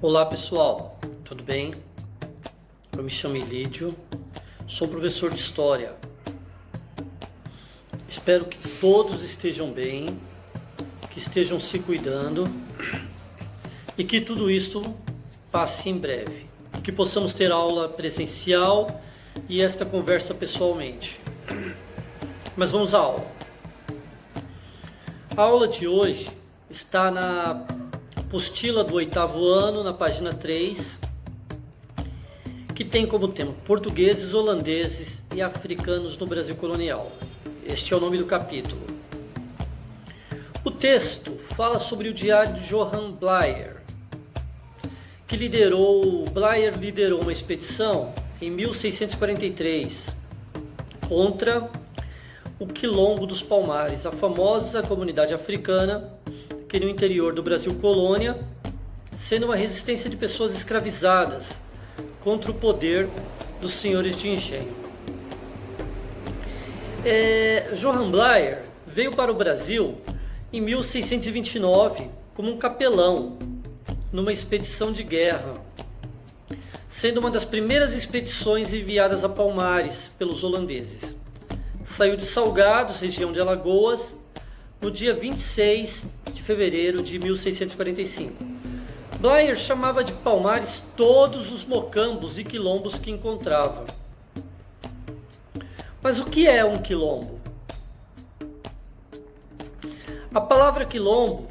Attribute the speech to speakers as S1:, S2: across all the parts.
S1: Olá pessoal, tudo bem? Eu me chamo Ilídio, sou professor de História. Espero que todos estejam bem, que estejam se cuidando e que tudo isso passe em breve. Que possamos ter aula presencial e esta conversa pessoalmente. Mas vamos à aula. A aula de hoje está na apostila do 8º ano, na página 3, que tem como tema Portugueses, Holandeses e Africanos no Brasil Colonial. Este é o nome do capítulo. O texto fala sobre o diário de Johan Blayer, que Blayer liderou uma expedição em 1643 contra o Quilombo dos Palmares, a famosa comunidade africana que no interior do Brasil colônia, sendo uma resistência de pessoas escravizadas contra o poder dos senhores de engenho. Johan Blayer veio para o Brasil em 1629 como um capelão numa expedição de guerra, sendo uma das primeiras expedições enviadas a Palmares pelos holandeses. Saiu de Salgados, região de Alagoas, no dia 26 de fevereiro de 1645. Blayer chamava de Palmares todos os mocambos e quilombos que encontrava. Mas o que é um quilombo? A palavra quilombo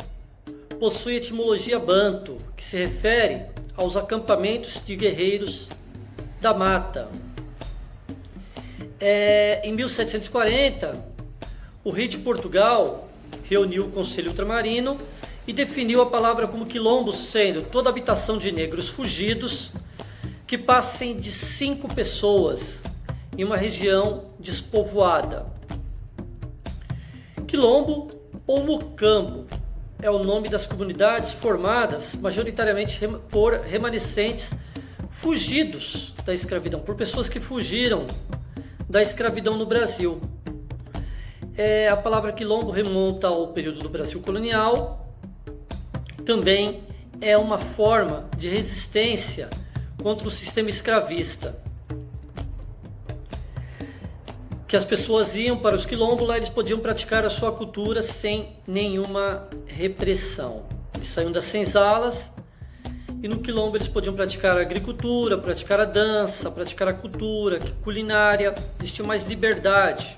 S1: possui etimologia banto, que se refere aos acampamentos de guerreiros da mata. Em 1740, o rei de Portugal reuniu o Conselho Ultramarino e definiu a palavra como quilombo sendo toda habitação de negros fugidos que passem de 5 pessoas em uma região despovoada. Quilombo ou mocambo é o nome das comunidades formadas majoritariamente por remanescentes fugidos da escravidão, por pessoas que fugiram da escravidão no Brasil. A palavra quilombo remonta ao período do Brasil colonial. Também é uma forma de resistência contra o sistema escravista. Que as pessoas iam para os quilombos, lá eles podiam praticar a sua cultura sem nenhuma repressão. Eles saíam das senzalas e no quilombo eles podiam praticar a agricultura, praticar a dança, praticar a cultura, culinária. Eles tinham mais liberdade.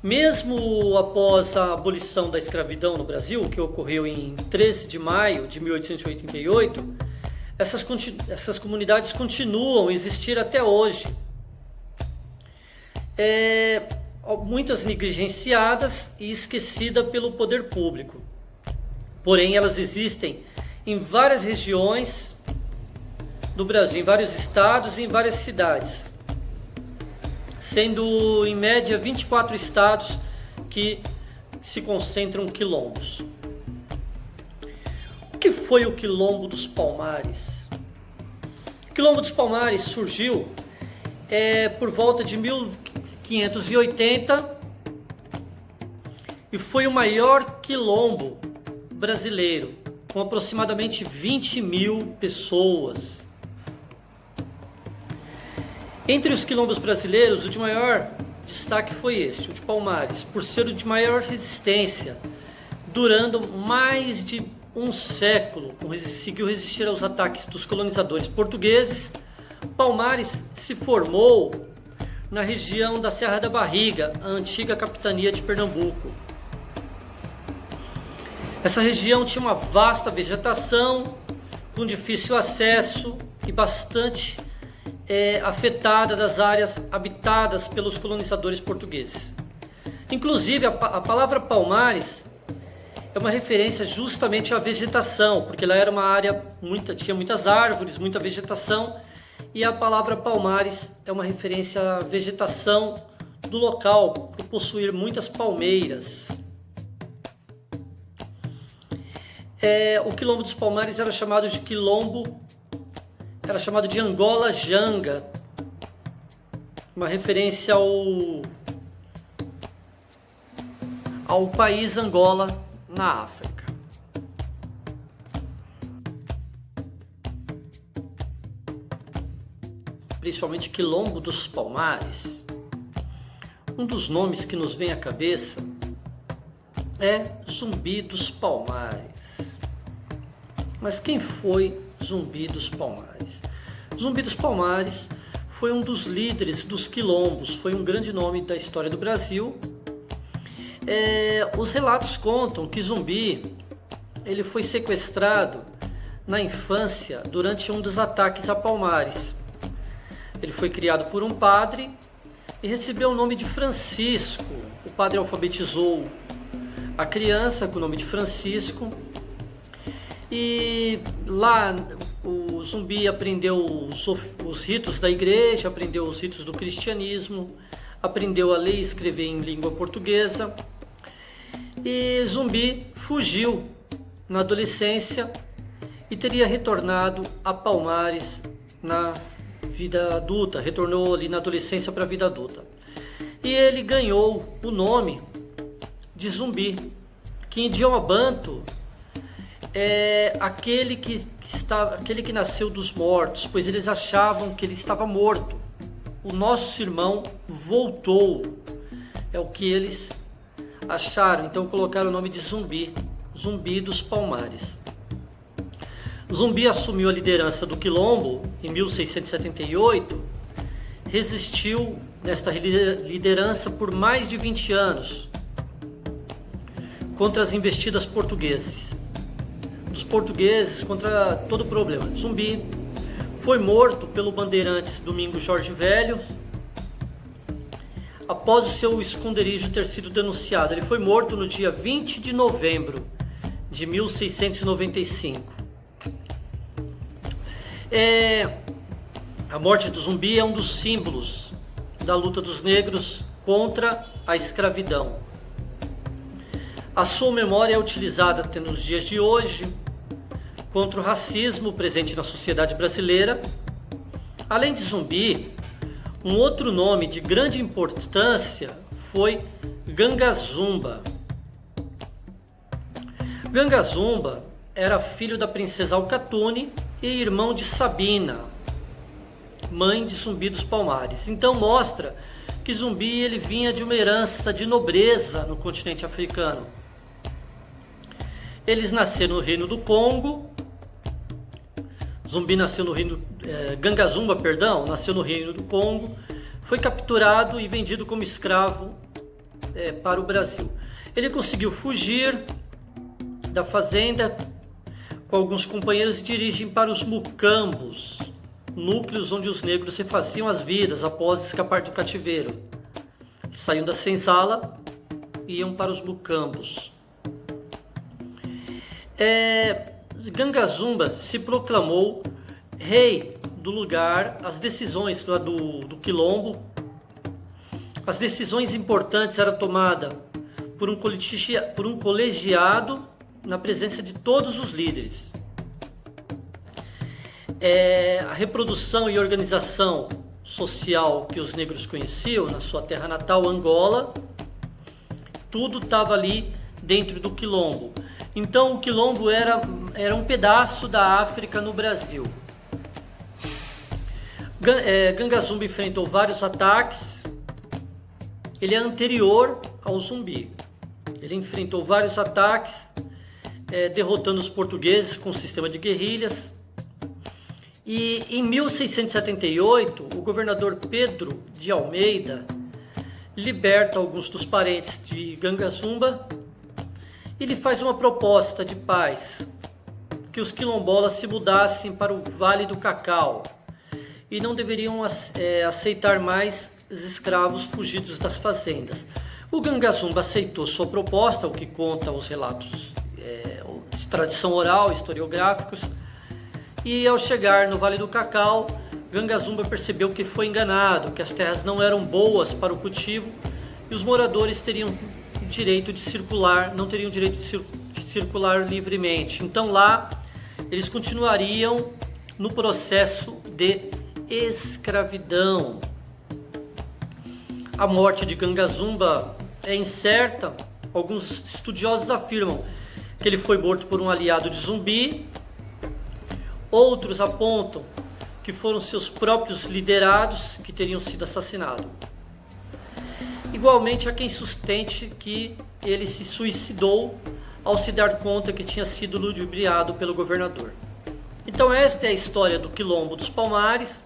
S1: Mesmo após a abolição da escravidão no Brasil, que ocorreu em 13 de maio de 1888, essas comunidades continuam a existir até hoje. Muitas negligenciadas e esquecidas pelo poder público. Porém, elas existem em várias regiões do Brasil, em vários estados e em várias cidades, sendo em média 24 estados que se concentram quilombos. O que foi o Quilombo dos Palmares? O Quilombo dos Palmares surgiu por volta de 1580 e foi o maior quilombo brasileiro, com aproximadamente 20 mil pessoas. Entre os quilombos brasileiros, o de maior destaque foi este, o de Palmares, por ser o de maior resistência, durando mais de um século, conseguiu resistir aos ataques dos colonizadores portugueses. Palmares se formou na região da Serra da Barriga, a antiga capitania de Pernambuco. Essa região tinha uma vasta vegetação, com difícil acesso e bastante afetada das áreas habitadas pelos colonizadores portugueses. Inclusive, a palavra Palmares é uma referência justamente à vegetação, porque lá era uma área, tinha muitas árvores, muita vegetação, e a palavra Palmares é uma referência à vegetação do local, por possuir muitas palmeiras. O Quilombo dos Palmares era chamado de quilombo, era chamado de Angola Janga, uma referência ao país Angola, na África. principalmente Quilombo dos Palmares, um dos nomes que nos vem à cabeça é Zumbi dos Palmares. Mas quem foi Zumbi dos Palmares? Zumbi dos Palmares foi um dos líderes dos quilombos, foi um grande nome da história do Brasil. Os relatos contam que Zumbi ele foi sequestrado na infância durante um dos ataques a Palmares. Ele foi criado por um padre e recebeu o nome de Francisco. O padre alfabetizou a criança com o nome de Francisco. E lá o Zumbi aprendeu os ritos da igreja, aprendeu os ritos do cristianismo, aprendeu a ler e escrever em língua portuguesa. E Zumbi fugiu na adolescência e teria retornado a Palmares na vida adulta, retornou ali na adolescência para a vida adulta. E ele ganhou o nome de Zumbi, que em idioma banto é aquele que nasceu dos mortos, pois eles achavam que ele estava morto. O nosso irmão voltou, é o que eles acharam, então colocaram o nome de Zumbi, Zumbi dos Palmares. Zumbi assumiu a liderança do Quilombo em 1678, resistiu nesta liderança por mais de 20 anos contra as investidas dos portugueses contra todo o problema. Zumbi foi morto pelo bandeirante Domingos Jorge Velho após o seu esconderijo ter sido denunciado. Ele foi morto no dia 20 de novembro de 1695. A morte do Zumbi é um dos símbolos da luta dos negros contra a escravidão. A sua memória é utilizada até nos dias de hoje contra o racismo presente na sociedade brasileira. Além de Zumbi, um outro nome de grande importância foi Gangazumba. Gangazumba era filho da princesa Alcatune e irmão de Sabina, mãe de Zumbi dos Palmares. Então mostra que Zumbi ele vinha de uma herança de nobreza no continente africano. Eles nasceram no Reino do Congo. Zumbi nasceu no Reino, Gangazumba, nasceu no Reino do Congo, foi capturado e vendido como escravo para o Brasil. Ele conseguiu fugir da fazenda com alguns companheiros e dirigem para os Mucambos, núcleos onde os negros refaziam as vidas após escapar do cativeiro. Saíam da senzala e iam para os Mucambos. Gangazumba se proclamou rei do lugar. As decisões do Quilombo, as decisões importantes eram tomadas por um colegiado na presença de todos os líderes. A reprodução e organização social que os negros conheciam na sua terra natal, Angola, tudo estava ali dentro do Quilombo. Então o Quilombo era um pedaço da África no Brasil. Gangazumba enfrentou vários ataques. Ele é anterior ao Zumbi. Ele enfrentou vários ataques, derrotando os portugueses com um sistema de guerrilhas. E em 1678, o governador Pedro de Almeida liberta alguns dos parentes de Gangazumba. Ele faz uma proposta de paz, que os quilombolas se mudassem para o Vale do Cacau e não deveriam aceitar mais os escravos fugidos das fazendas. O Gangazumba aceitou sua proposta, o que conta os relatos de tradição oral, historiográficos, e ao chegar no Vale do Cacau, Gangazumba percebeu que foi enganado, que as terras não eram boas para o cultivo e os moradores teriam direito de circular, não teriam direito de circular livremente. Então lá eles continuariam no processo de escravidão. A morte de Gangazumba é incerta. Alguns estudiosos afirmam que ele foi morto por um aliado de Zumbi. Outros apontam que foram seus próprios liderados que teriam sido assassinados. Igualmente há quem sustente que ele se suicidou ao se dar conta que tinha sido ludibriado pelo governador. Então esta é a história do Quilombo dos Palmares,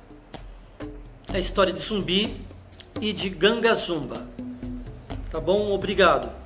S1: a história de Zumbi e de Gangazumba. Tá bom? Obrigado.